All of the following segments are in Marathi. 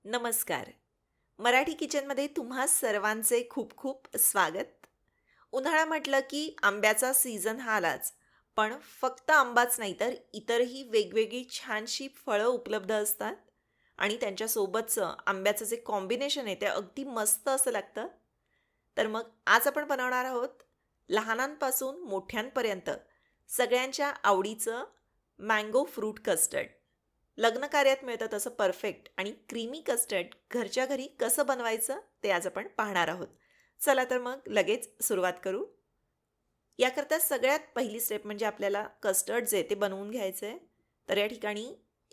नमस्कार. मराठी किचनमध्ये तुम्हा सर्वांचे खूप खूप स्वागत. उन्हाळा म्हटलं की आंब्याचा सीझन हा आलाच. पण फक्त आंबाच नाही तर इतरही वेगवेगळी छानशी फळं उपलब्ध असतात आणि त्यांच्यासोबतचं आंब्याचं जे कॉम्बिनेशन आहे ते अगदी मस्त असं लागतं. तर मग आज आपण बनवणार आहोत लहानांपासून मोठ्यांपर्यंत सगळ्यांच्या आवडीचं मँगो फ्रूट कस्टर्ड. लग्न कार्यात मिळतं तसं परफेक्ट आणि क्रीमी कस्टर्ड घरच्या घरी कसं बनवायचं ते आज आपण पाहणार आहोत. चला तर मग लगेच सुरुवात करू. याकरता सगळ्यात पहिली स्टेप म्हणजे आपल्याला कस्टर्ड जे ते बनवून घ्यायचं आहे. तर या ठिकाणी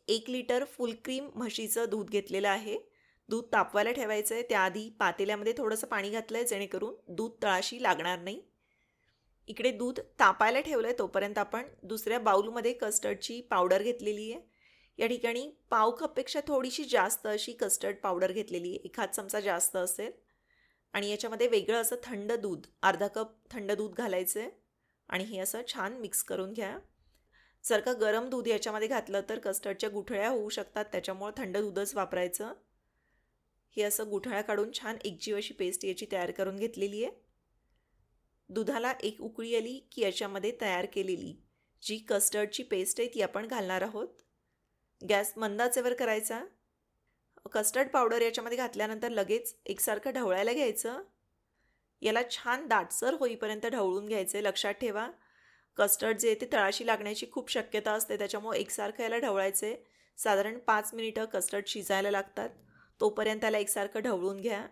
1 लिटर फुल क्रीम म्हशीचं दूध घेतलेलं आहे. दूध तापवायला ठेवायचं आहे. त्याआधी पातेल्यामध्ये थोडंसं पाणी घातलं आहे जेणेकरून दूध तळाशी लागणार नाही. इकडे दूध तापायला ठेवलं आहे तोपर्यंत आपण दुसऱ्या बाउलमध्ये कस्टर्डची पावडर घेतलेली आहे. या ठिकाणी पाव कपपेक्षा थोडीशी जास्त अशी कस्टर्ड पावडर घेतलेली आहे. 1 चमचा जास्त असेल आणि याच्यामध्ये वेगळं असं थंड दूध, अर्धा कप थंड दूध घालायचं आहे आणि हे असं छान मिक्स करून घ्या. जर का गरम दूध याच्यामध्ये घातलं तर कस्टर्डच्या गुठळ्या होऊ शकतात, त्याच्यामुळं थंड दूधच वापरायचं. हे असं गुठळ्या काढून छान एकजीव अशी पेस्ट याची तयार करून घेतलेली आहे. दुधाला एक उकळी आली की याच्यामध्ये तयार केलेली जी कस्टर्डची पेस्ट आहे ती आपण घालणार आहोत. गॅस मंद आचेवर करायचा. कस्टर्ड पावडर याच्यामध्ये घातल्यानंतर लगेच एकसारखं ढवळायला घ्यायचं. याला छान दाटसर होईपर्यंत ढवळून घ्यायचं आहे. लक्षात ठेवा, कस्टर्ड जे आहे ते तळाशी लागण्याची खूप शक्यता असते, त्याच्यामुळे एकसारखं याला ढवळायचं आहे. साधारण 5 मिनिटं कस्टर्ड शिजायला लागतात. तोपर्यंत त्याला एकसारखं ढवळून घ्या.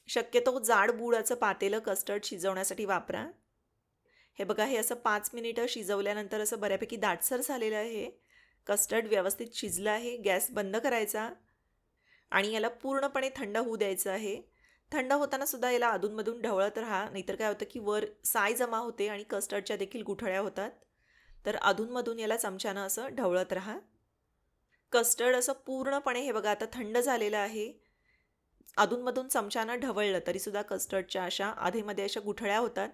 शक्यतो जाड बुडाचं पातेलं कस्टर्ड शिजवण्यासाठी वापरा. हे बघा, हे असं 5 मिनिटं शिजवल्यानंतर असं बऱ्यापैकी दाटसर झालेलं आहे. कस्टर्ड व्यवस्थित शिजलं आहे. गॅस बंद करायचा आणि याला पूर्णपणे थंड होऊ द्यायचं आहे. थंड होताना सुद्धा याला अधूनमधून ढवळत राहा, नाहीतर काय होतं की वर साय जमा होते आणि कस्टर्डच्या देखील गुठळ्या होतात. तर अधूनमधून याला चमच्यानं असं ढवळत राहा. कस्टर्ड असं पूर्णपणे हे बघा आता थंड झालेलं आहे. अधूनमधून चमच्यानं ढवळलं तरीसुद्धा कस्टर्डच्या अशा आधेमध्ये अशा गुठळ्या होतात.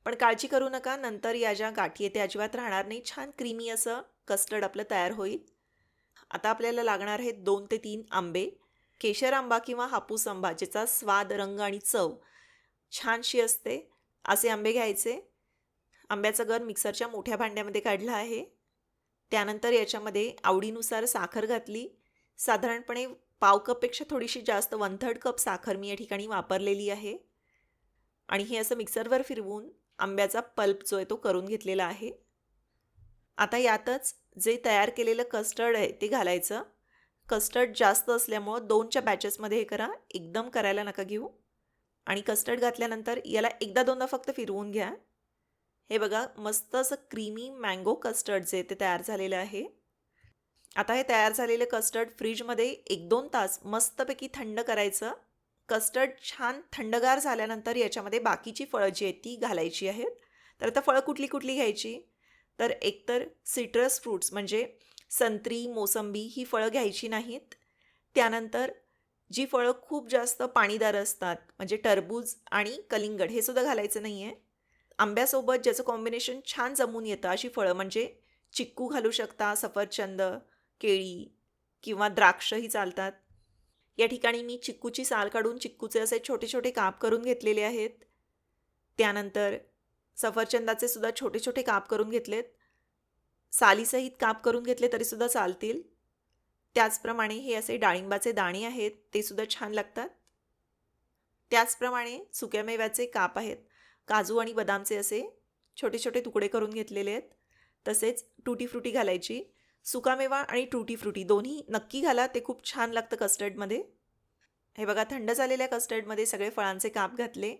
पण काळजी करू नका, नंतर या ज्या गाठी आहेत त्या अजिबात राहणार नाही. छान क्रीमी असं कस्टर्ड आपलं तयार होईल. आता आपल्याला लागणार आहेत 2 ते 3 आंबे. केशर आंबा किंवा हापूस आंबा ज्याचा स्वाद, रंग आणि चव छानशी असते असे आंबे घ्यायचे. आंब्याचा गर मिक्सरच्या मोठ्या भांड्यामध्ये काढला आहे. त्यानंतर याच्यामध्ये आवडीनुसार साखर घातली. साधारणपणे पाव कपपेक्षा थोडीशी जास्त 1/3 कप साखर मी या ठिकाणी वापरलेली आहे आणि हे असं मिक्सरवर फिरवून आंब्याचा पल्प जो आहे तो करून घेतलेला आहे. आता यातच जे तयार केलेलं कस्टर्ड आहे ते घालायचं. कस्टर्ड जास्त असल्यामुळं 2च्या बॅचेसमध्ये हे करा, एकदम करायला नका घेऊ. आणि कस्टर्ड घातल्यानंतर याला एकदा दोनदा फक्त फिरवून घ्या. हे बघा, मस्त असं क्रीमी मँगो कस्टर्ड जे ते तयार झालेलं आहे. आता हे तयार झालेलं कस्टर्ड फ्रीजमध्ये 1-2 तास मस्तपैकी थंड करायचं. कस्टर्ड छान थंडगार झाल्यानंतर याच्यामध्ये बाकीची फळं जी आहेत ती घालायची आहेत. तर आता फळं कुठली कुठली घ्यायची? तर एकतर सिट्रस फ्रूट्स म्हणजे संत्री, मोसंबी ही फळं घ्यायची नाहीत. त्यानंतर जी फळं खूप जास्त पाणीदार असतात म्हणजे टरबूज आणि कलिंगड हे सुद्धा घालायचं नाही आहे. आंब्यासोबत ज्याचं कॉम्बिनेशन छान जमून येतं अशी फळं म्हणजे चिक्कू घालू शकता, सफरचंद, केळी किंवा द्राक्षही चालतात. या ठिकाणी मी चिक्कूची साल काढून चिक्कूचे असे छोटे छोटे काप करून घेतलेले आहेत. त्यानंतर सफरचंदाचे सुद्धा छोटे छोटे काप करून घेतलेत. सालीसहित काप करून घेतले तरीसुद्धा चालतील. त्याचप्रमाणे हे असे डाळिंबाचे दाणे आहेत, ते सुद्धा छान लागतात. त्याचप्रमाणे सुक्या मेव्याचे काप आहेत. काजू आणि बदामचे असे छोटे छोटे तुकडे करून घेतलेले आहेत. तसेच टूटी फ्रुटी घालायची. सुकामेवा आणि टूटी फ्रुटी दोन्ही नक्की घाला, ते खूप छान लागतं कस्टर्डमध्ये. हे बघा, थंड झालेल्या कस्टर्डमध्ये सगळे फळांचे काप घातले.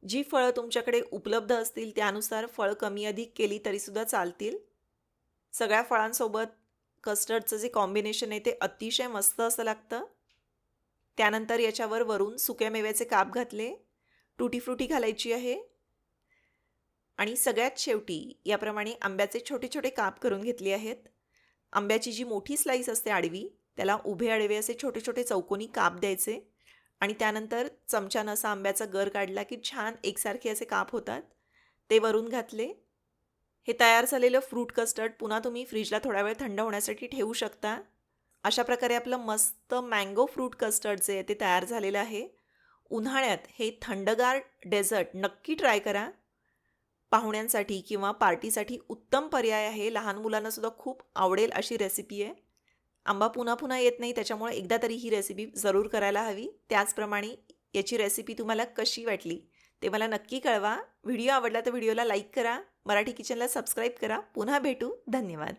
जी फळं तुमच्याकडे उपलब्ध असतील त्यानुसार फळं कमी अधिक केली तरीसुद्धा चालतील. सगळ्या फळांसोबत कस्टर्डचं जे कॉम्बिनेशन आहे ते अतिशय मस्त असं लागतं. त्यानंतर याच्यावर वरून सुक्या मेव्याचे काप घातले. टूटी फ्रुटी घालायची आहे आणि सगळ्यात शेवटी याप्रमाणे आंब्याचे छोटे छोटे काप करून घेतले आहेत. आंब्याची जी मोठी स्लाईस असते आडवी, त्याला उभे आडवे असे छोटे छोटे चौकोनी काप द्यायचे आणि त्यानंतर चमच्यानं असा आंब्याचा गर काढला की छान एकसारखे असे काप होतात. ते वरून घातले. हे तयार झालेलं फ्रूट कस्टर्ड पुन्हा तुम्ही फ्रीजला थोडा वेळ थंड होण्यासाठी ठेवू शकता. अशा प्रकारे आपलं मस्त मँगो फ्रूट कस्टर्ड जे आहे ते तयार झालेलं आहे. उन्हाळ्यात हे थंडगार डेझर्ट नक्की ट्राय करा. पाहुण्यांसाठी किंवा पार्टीसाठी उत्तम पर्याय आहे. लहान मुलांना सुद्धा खूप आवडेल अशी रेसिपी आहे. आंबा पुन्हा पुन्हा येत नाही, त्याच्यामुळे एकदा तरी ही रेसिपी जरूर करायला हवी. त्याचप्रमाणे याची रेसिपी तुम्हाला कशी वाटली ते मला नक्की कळवा. व्हिडिओ आवडला तर व्हिडिओला लाईक करा. मराठी किचनला सबस्क्राईब करा. पुन्हा भेटू. धन्यवाद.